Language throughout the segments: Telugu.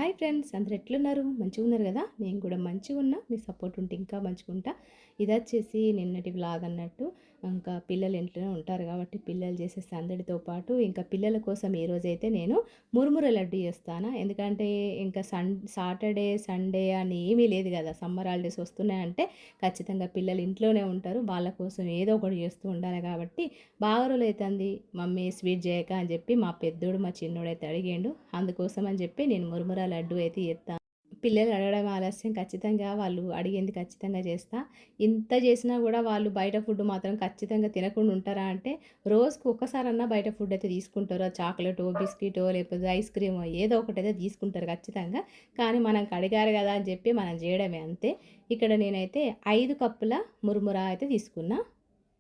హాయ్ ఫ్రెండ్స్, అందరు ఎట్లున్నారు? మంచిగా ఉన్నారు కదా? నేను కూడా మంచిగా ఉన్నా. మీ సపోర్ట్ ఉంటే ఇంకా మంచిగా ఉంటా. ఇది వచ్చేసి నిన్నటి వ్లాగ్ అన్నట్టు. ఇంకా పిల్లలు ఇంట్లోనే ఉంటారు కాబట్టి పిల్లలు చేసే సందడితో పాటు ఇంకా పిల్లల కోసం ఈరోజైతే నేను మురుముర లడ్డు చేస్తాను. ఎందుకంటే ఇంకా సాటర్డే సండే అని ఏమీ లేదు కదా, సమ్మర్ హాలిడేస్ వస్తున్నాయంటే ఖచ్చితంగా పిల్లలు ఇంట్లోనే ఉంటారు. వాళ్ళ కోసం ఏదో ఒకటి చేస్తూ ఉండాలి కాబట్టి బాగా రోజులు అవుతుంది మమ్మీ స్వీట్ చేయక అని చెప్పి మా పెద్దోడు మా చిన్నోడు అయితే అడిగాడు. అందుకోసం అని చెప్పి నేను మురుముర లడ్డు అయితే చేస్తాను. పిల్లలు అడగడం ఆలస్యం, ఖచ్చితంగా వాళ్ళు అడిగింది ఖచ్చితంగా చేస్తా. ఇంత చేసినా కూడా వాళ్ళు బయట ఫుడ్ మాత్రం ఖచ్చితంగా తినకుండా ఉంటారా అంటే రోజుకు ఒక్కసారన్నా బయట ఫుడ్ అయితే తీసుకుంటారు. చాక్లెటో బిస్కెటో లేకపోతే ఐస్ క్రీమో ఏదో ఒకటి అయితే తీసుకుంటారు ఖచ్చితంగా. కానీ మనకు అడిగారు కదా అని చెప్పి మనం చేయడమే అంతే. ఇక్కడ నేనైతే 5 కప్పుల మురుముర అయితే తీసుకున్నా.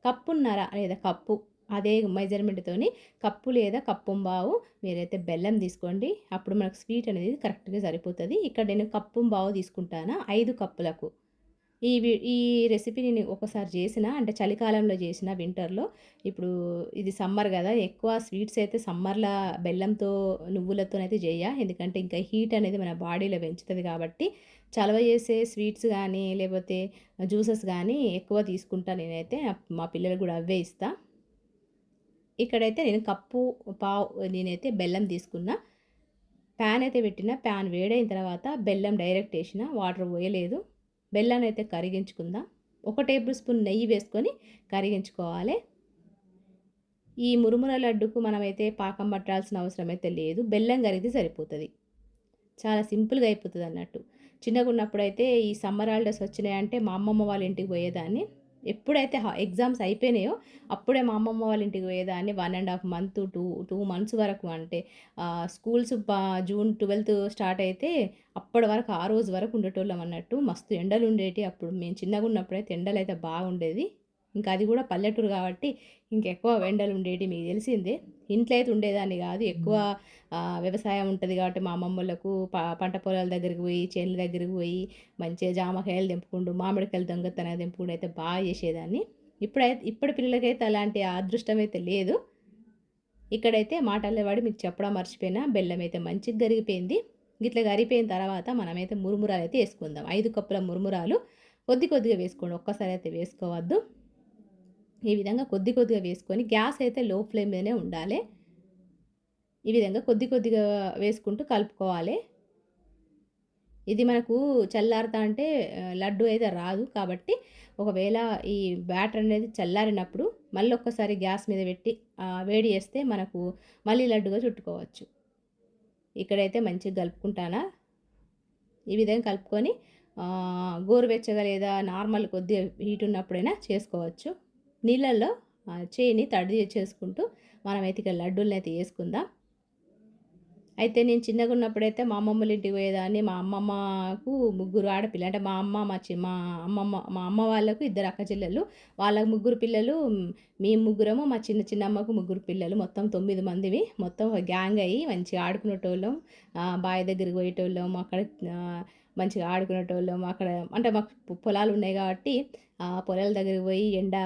కప్పున్నర లేదా కప్పు అదే మెజర్మెంట్‌తోని కప్పు లేదా కప్పుంబావు మీరైతే బెల్లం తీసుకోండి. అప్పుడు మనకు స్వీట్ అనేది కరెక్ట్‌గా సరిపోతది. ఇక్కడ నేను కప్పుంబావు తీసుకుంటాను 5 కప్పులకు. ఈ రెసిపీ నేను ఒకసారి చేసిన, అంటే చలికాలంలో చేసిన వింటర్‌లో. ఇప్పుడు ఇది సమ్మర్ గదా! ఎక్కువ స్వీట్స్ అయితే సమ్మర్‌ల బెల్లంతో, నువ్వులతోనైతే జేయ. ఎందుకంటే ఇంకా హీట్ అనేది మన బాడీలో పెంచుతది కాబట్టి, చలవ చేసే స్వీట్స్ గానీ, లేపోతే జ్యూసెస్ గానీ ఎక్కువ తీసుకుంటా నేనైతే. మా పిల్లలకి గూడా అవే ఇస్తా. ఇక్కడైతే నేను కప్పు పావు నేనైతే బెల్లం తీసుకున్నా. ప్యాన్ అయితే పెట్టిన. ప్యాన్ వేడైన తర్వాత బెల్లం డైరెక్ట్ ఏసిన. వాటర్ పోయలేదు. బెల్లాన్నయితే కరిగించుకుందాం. 1 టేబుల్ స్పూన్ నెయ్యి వేసుకొని కరిగించుకోవాలి. ఈ మురుముర లడ్డుకు మనమైతే పాకం పట్టాల్సిన అవసరం అయితే లేదు. బెల్లం కరిగితే సరిపోతది. చాలా సింపుల్‌గా అయిపోతదన్నట్టు. చిన్నగున్నప్పుడైతే ఈ సమ్మర్ హాలిడేస్ వచ్చినాయంటే మా అమ్మమ్మ వాళ్ళ ఇంటికి పోయేదాన్ని. ఎప్పుడైతే ఎగ్జామ్స్ అయిపోయినాయో అప్పుడే మా అమ్మమ్మ వాళ్ళ ఇంటికి పోయేదాన్ని. 1 ½ మంత్, 2 మంత్స్ వరకు. అంటే స్కూల్స్ జూన్ 12 స్టార్ట్ అయితే అప్పటి వరకు, ఆ రోజు వరకు ఉండేటోళ్ళం అన్నట్టు. మస్తు ఎండలుండేటియి అప్పుడు. మేము చిన్నగున్నప్పుడైతే ఎండలైతే బాగుండేది. ఇంకా అది కూడా పల్లెటూరు కాబట్టి ఇంకెక్కువ ఎండలుండేటియి, మీకు తెలిసిందే. ఇంట్లో అయితే ఉండేదాన్ని కాదు. ఎక్కువ వ్యవసాయం ఉంటది కాబట్టి మా అమ్మమ్మోళ్ళకు పంట పొలాల దగ్గరికి పోయి, చేనుల దగ్గరికి పోయి మంచిగా జామకాయలు తెంపుకుంటూ, మామిడికాయలు దొంగతనంగా తెంపుకుంటూ అయితే బాగా చేసేదాన్ని. ఇప్పటి పిల్లలకైతే అలాంటి అదృష్టం అయితే లేదు. ఇక్కడైతే మాటల్లో పడి మీకు చెప్పడం మర్చిపోయినా, బెల్లం అయితే మంచిగా కరిగిపోయింది. గిట్ల కరిగిపోయిన తర్వాత మనమైతే మురుమురాలు అయితే వేసుకుందాం. 5 కప్పుల మురుమురాలు కొద్ది కొద్దిగా వేసుకోండి, ఒక్కసారి అయితే వేసుకోవద్దు. ఈ విధంగా కొద్ది కొద్దిగా వేసుకొని గ్యాస్ అయితే లో ఫ్లేమ్ మీదనే ఉండాలి. ఈ విధంగా కొద్ది కొద్దిగా వేసుకుంటూ కలుపుకోవాలి. ఇది మనకు చల్లారుతా అంటే లడ్డు అయితే రాదు కాబట్టి, ఒకవేళ ఈ బ్యాటర్ అనేది చల్లారినప్పుడు మళ్ళీ ఒక్కసారి గ్యాస్ మీద పెట్టి వేడి చేస్తే మనకు మళ్ళీ లడ్డుగా చుట్టుకోవచ్చు. ఇక్కడైతే మంచిగా కలుపుకుంటానా. ఈ విధంగా కలుపుకొని గోరువెచ్చగా లేదా నార్మల్ కొద్దిగా హీట్ ఉన్నప్పుడైనా చేసుకోవచ్చు. నీళ్ళల్లో చేయిని తడి చేసుకుంటూ మనమైతే ఇక లడ్డూలనైతే వేసుకుందాం. అయితే నేను చిన్నగున్నప్పుడైతే మా అమ్మమ్మోళ్ళ ఇంటికి పోయేదాన్ని. మా అమ్మమ్మకు ముగ్గురు ఆడపిల్లలు. అంటే మా అమ్మ వాళ్ళకు ఇద్దరు అక్క చెల్లెళ్ళు. వాళ్ళకి ముగ్గురు పిల్లలు. మేము ముగ్గురము. మా చిన్నమ్మకు ముగ్గురు పిల్లలు. మొత్తం 9 మందిమి. మొత్తం ఒక గ్యాంగ్ అయ్యి మంచిగా ఆడుకునేటోళ్ళం. బావి దగ్గరికి పోయేటోళ్ళం. అక్కడ మంచిగా ఆడుకునేటోళ్ళం. అక్కడ అంటే మాకు పొలాలు ఉన్నాయి కాబట్టి పొలాల దగ్గరికి పోయి ఎండ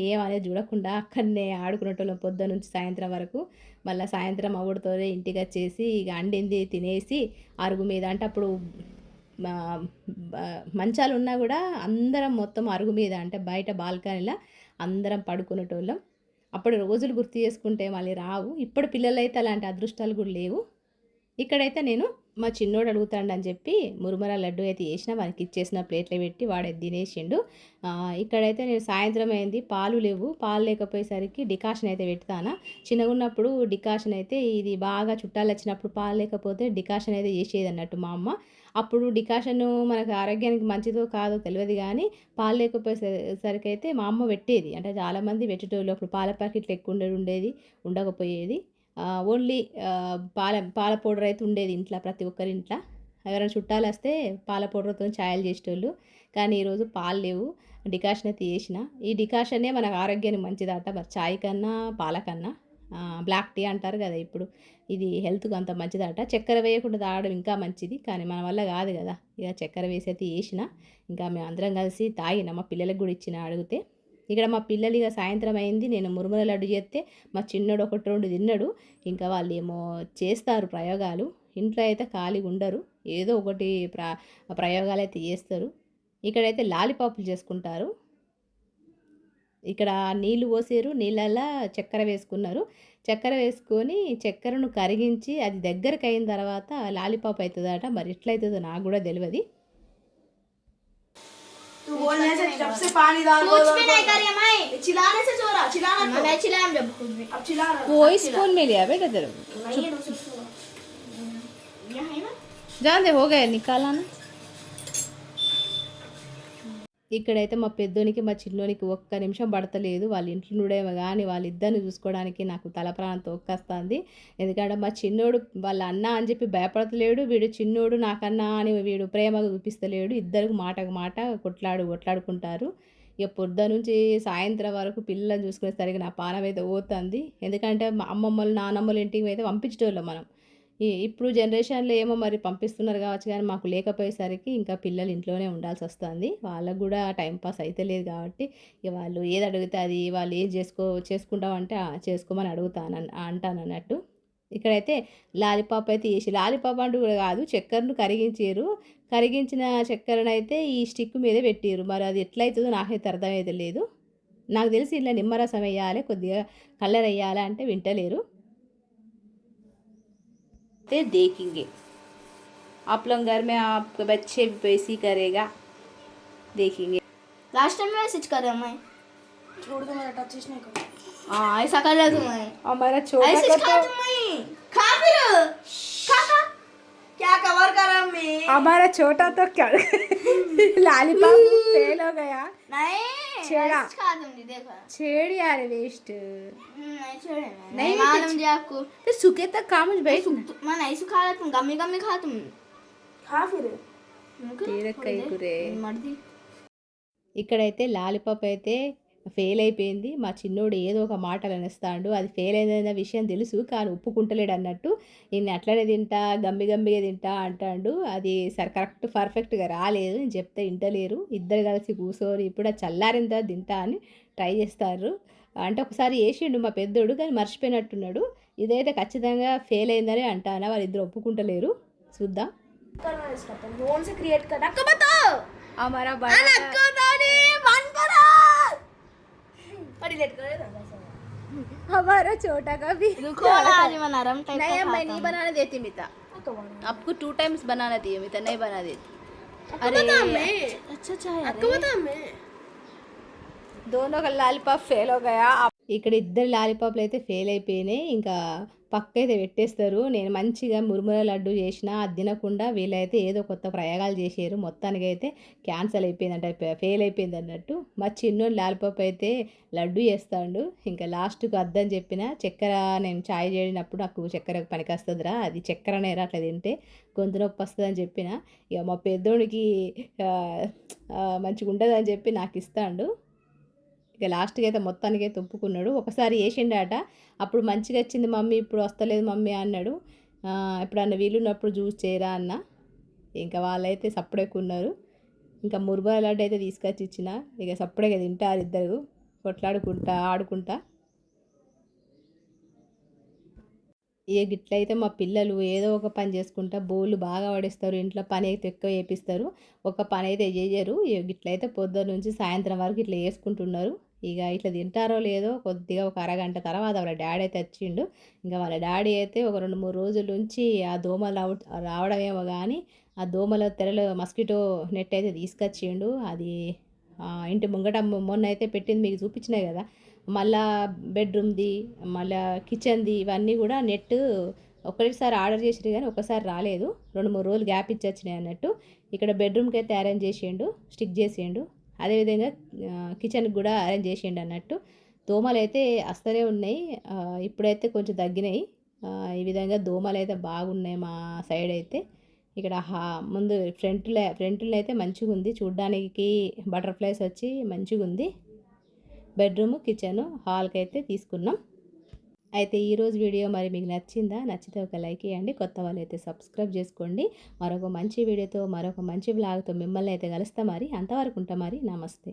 ఏమనేది చూడకుండా అక్కడనే ఆడుకునేటోళ్ళం పొద్దున్నుంచి సాయంత్రం వరకు. మళ్ళా సాయంత్రం అవ్వుడుతోనే ఇంటికొచ్చేసి ఇక అండింది తినేసి అరుగు మీద, అంటే అప్పుడు మా మంచాలున్నా గూడా అందరం మొత్తం అరుగు మీద, అంటే బయట బాల్కనీలో అందరం పడుకునేటోళ్ళం. అప్పటి రోజులు గుర్తు చేసుకుంటే మళ్ళీ రావు. ఇప్పటి పిల్లలైతే అలాంటి అదృష్టాలు కూడా లేవు. ఇక్కడైతే నేను మా చిన్నోడు అడుగుతాడని చెప్పి మురుముర లడ్డు అయితే చేసిన, వానికి ఇచ్చేసిన ప్లేట్లో పెట్టి వాడే తినేసిండు. ఇక్కడైతే నేను సాయంత్రం అయింది, పాలు లేవు. పాలు లేకపోయేసరికి డికాషన్ అయితే పెడతాను. చిన్నగున్నప్పుడు డికాషన్ అయితే ఇది బాగా చుట్టాలు వచ్చినప్పుడు పాలు లేకపోతే డికాషన్ అయితే చేసేది అన్నట్టు మా అమ్మ. అప్పుడు డికాషన్ మనకు ఆరోగ్యానికి మంచిదో కాదో తెలియదు కానీ పాలు లేకపోయేసరికి అయితే మా అమ్మ పెట్టేది. అంటే చాలామంది పెట్టేటోళ్ళు. అప్పుడు పాల ప్యాకెట్లు ఎక్కువ ఉండేది ఉండకపోయేది. ఓన్లీ పాల పౌడర్ అయితే ఉండేది ఇంట్లో, ప్రతి ఒక్కరి ఇంట్లో. ఎవరైనా చుట్టాలొస్తే పాల పౌడర్‌తోని చాయలు చేసేటోళ్ళు. కానీ ఈరోజు పాలు లేవు. డికాషన్ అయితే చేసిన. ఈ డికాషనే మనకు ఆరోగ్యానికి మంచిదట మరి చాయ్ కన్నా, పాల కన్నా. బ్లాక్ టీ అంటారు కదా ఇప్పుడు. ఇది హెల్త్‌కి అంత మంచిదట. చక్కెర వేయకుండా తాగడం ఇంకా మంచిది. కానీ మన వల్ల కాదు కదా! ఇక చక్కెర వేసి అయితే చేసిన. ఇంకా మేమందరం కలిసి తాగినాం. మా పిల్లలకి కూడా ఇచ్చిన అడిగితే. ఇక్కడ మా పిల్లలు ఇక సాయంత్రం అయింది. నేను మురుముర లడ్డు చేస్తే మా చిన్నోడు 1, 2 తిన్నాడు. ఇంకా వాళ్ళేమో చేస్తారు ప్రయోగాలు. ఇంట్లో అయితే ఖాళీగా ఉండరు, ఏదో ఒకటి ప్రయోగాలు అయితే చేస్తారు. ఇక్కడైతే లాలీపాపులు చేసుకుంటారు. ఇక్కడ నీళ్ళు పోసారు, నీళ్ళల్లో చక్కెర వేసుకున్నారు. చక్కెర వేసుకొని చక్కెరను కరిగించి అది దగ్గరకు అయిన తర్వాత లాలీపాప్ అవుతుందట. మరి ఎట్లయితుందో నాకు కూడా తెలియదు. कोई स्पून में लिया बेटा तेरे जान दे हो गए निकाला ना. ఇక్కడైతే మా పెద్దోనికి మా చిన్నోనికి ఒక్క నిమిషం పడతలేదు. వాళ్ళ ఇంట్లో నుండేమో కానీ వాళ్ళిద్దరిని చూసుకోవడానికి నాకు తల ప్రాణం తోక్కొస్తుంది. ఎందుకంటే మా చిన్నోడు వాళ్ళ అన్న అని చెప్పి భయపడతలేడు, వీడు చిన్నోడు నాకన్నా అని వీడు ప్రేమగా చూపిస్తలేడు. ఇద్దరికి మాటకు మాట కొట్లాడుకుంటారు. ఇక పొద్దు నుంచి సాయంత్రం వరకు పిల్లలను చూసుకునేసరికి నా పానం అయితే పోతుంది. ఎందుకంటే మా అమ్మమ్మలు నానమ్మలు ఇంటికి అయితే పంపించేటోళ్ళం మనం. ఇప్పుడు జనరేషన్లో ఏమో మరి పంపిస్తున్నారు కావచ్చు, కానీ మాకు లేకపోయేసరికి ఇంకా పిల్లలు ఇంట్లోనే ఉండాల్సి వస్తుంది. వాళ్ళకు కూడా టైంపాస్ అయితే లేదు కాబట్టి ఇక వాళ్ళు ఏది అడిగితే అది వాళ్ళు ఏం చేసుకుంటామంటే చేసుకోమని అంటానన్నట్టు. ఇక్కడైతే లాలీపాప్ అయితే వేసి, లాలీపాప్ అంటూ కూడా కాదు, చక్కెరను కరిగించిన చక్కెరను అయితే ఈ స్టిక్ మీద పెట్టారు. మరి అది ఎట్లయితుందో నాకైతే అర్థమైతే లేదు. నాకు తెలిసి ఇలా నిమ్మరసం వేయాలి, కొద్దిగా కలర్ వేయాలి అంటే వింటలేరు. देखेंगे आप लोग घर में आपके बच्चे भी वैसे करेगा, देखेंगे. लास्ट टाइम मैसेज कर रहा मैं, छोड़ दो, मेरा टच नहीं करो. हाँ ऐसा कर रहा तू. मैं हमारा छोटा ऐसे खा तुम मैं खा फिर खा क्या कवर कर रहा मैं. हमारा छोटा तो क्या लालीपाप फेल हो गया. नहीं छेड़ा खा दूंगी, देखो छेड़ यार वेस्ट नहीं छेड़े. नहीं मालूम जी आपको. तो सूखे तक काम भाई मैं नहीं सुखा रहा, तुम गम्मी गम्मी खा, तुम खा फिर तेरे कई कुरे मर्दी. ఇక్కడైతే లాలీపాప్ అయితే ఫెయిల్ అయిపోయింది. మా చిన్నోడు ఏదో ఒక మాటలు అనేస్తాడు. అది ఫెయిల్ అయిందన్న విషయం తెలుసు, కానీ ఒప్పుకుంటలేడు అన్నట్టు. నేను అట్లనే తింటా, గమ్మిగా తింటా అంటాడు. అది కరెక్ట్ పర్ఫెక్ట్గా రాలేదు. నేను చెప్తే వింటలేరు. ఇద్దరు కలిసి కూర్చొని ఇప్పుడు అది చల్లారిన తర్వాత తింటా అని ట్రై చేస్తారు. అంటే ఒకసారి వేసిండు మా పెద్దోడు, కానీ మర్చిపోయినట్టున్నాడు. ఇదైతే ఖచ్చితంగా ఫెయిల్ అయిందని అంటానా, వాళ్ళిద్దరు ఒప్పుకుంటలేరు. చూద్దాం. हमारा हमारा छोटा का भी नहीं, मैं नहीं बनाने देती मिता. आपको 2 times बनाना दिए, मिता नहीं बना देती. अरे अच्छा दोनों का లాలీపాప్ ఫెయిల్ हो गया. ఇక్కడ ఇద్దరు లాలీపాప్లు అయితే ఫెయిల్ అయిపోయినాయి. ఇంకా పక్కైతే పెట్టేస్తారు. నేను మంచిగా మురుముర లడ్డు చేసిన, అది తినకుండా వీళ్ళైతే ఏదో కొత్త ప్రయోగాలు చేసారు. మొత్తానికి అయితే క్యాన్సల్ అయిపోయిందంట, ఫెయిల్ అయిపోయింది అన్నట్టు. మా చిన్నోడు లాలీపాప్ అయితే లడ్డు చేస్తాడు. ఇంకా లాస్ట్కు అద్దని చెప్పిన, చక్కెర నేను చాయ్ చేసినప్పుడు నాకు చక్కెర పనికి వస్తుందిరా, అది చక్కెరనేరా అట్లా తింటే గొంతు నొప్పి వస్తుంది అని చెప్పిన. ఇక మా పెద్దోడికి మంచిగా ఉంటుంది అని చెప్పి నాకు ఇస్తాడు. ఇక లాస్ట్కి అయితే మొత్తానికి అయితే ఒప్పుకున్నాడు. ఒకసారి వేసిండాట, అప్పుడు మంచిగా వచ్చింది మమ్మీ, ఇప్పుడు వస్తలేదు మమ్మీ అన్నాడు. ఎప్పుడన్నా వీలున్నప్పుడు జ్యూస్ చేయరా అన్న. ఇంకా వాళ్ళైతే సప్పుడేగా ఉన్నారు. ఇంకా మురుముర లడ్డు అయితే తీసుకొచ్చి ఇచ్చిన. ఇక సప్పుడేగా తింటారు ఇద్దరు కొట్లాడుకుంటా ఆడుకుంటా. ఇక గిట్లయితే మా పిల్లలు ఏదో ఒక పని చేసుకుంటా బోళ్ళు బాగా పడేస్తారు. ఇంట్లో పని అయితే ఎక్కువ చేపిస్తారు, ఒక పని అయితే చేయరు. ఇక గిట్లయితే పొద్దున్న నుంచి సాయంత్రం వరకు ఇట్లా వేసుకుంటున్నారు. ఇక ఇట్లా తింటారో లేదో కొద్దిగా ఒక అరగంట తర్వాత వాళ్ళ డాడీ అయితే వచ్చిండు. ఇంకా వాళ్ళ డాడీ అయితే ఒక 2-3 రోజుల నుంచి ఆ దోమలు రావడమేమో కానీ ఆ దోమల తెరలో మస్కిటో నెట్ అయితే తీసుకొచ్చిండు. అది ఇంటి ముంగట మొన్న అయితే పెట్టింది మీకు చూపించినాయి కదా. మళ్ళా బెడ్రూమ్ది, మళ్ళీ కిచెన్ది, ఇవన్నీ కూడా నెట్ ఒకసారి ఆర్డర్ చేసిరు కానీ ఒకసారి రాలేదు. 2-3 రోజులు గ్యాప్ ఇచ్చి వచ్చినాయి అన్నట్టు. ఇక్కడ బెడ్రూమ్కి అయితే అరేంజ్ చేసిండు, స్టిక్ చేసిండు. అదేవిధంగా కిచెన్కి కూడా అరేంజ్ చేసిండు అన్నట్టు. దోమలు అయితే వస్తూనే ఉన్నాయి, ఇప్పుడైతే కొంచెం తగ్గినాయి. ఈ విధంగా దోమలు అయితే బాగున్నాయి మా సైడ్ అయితే. ఇక్కడ ముందు ఫ్రంట్లో అయితే మంచిగా ఉంది చూడ్డానికి, బటర్ఫ్లైస్ వచ్చి మంచిగా ఉంది. బెడ్రూము, కిచెను, హాల్కి అయితే తీసుకున్నాం. అయితే ఈరోజు వీడియో మరి మీకు నచ్చిందా? నచ్చితే ఒక లైక్ ఇవ్వండి. కొత్త వాళ్ళు అయితే సబ్స్క్రైబ్ చేసుకోండి. మరొక మంచి వీడియోతో, మరొక మంచి వ్లాగ్తో మిమ్మల్ని అయితే కలుస్తా. మరి అంతవరకు ఉంటా. మరి నమస్తే.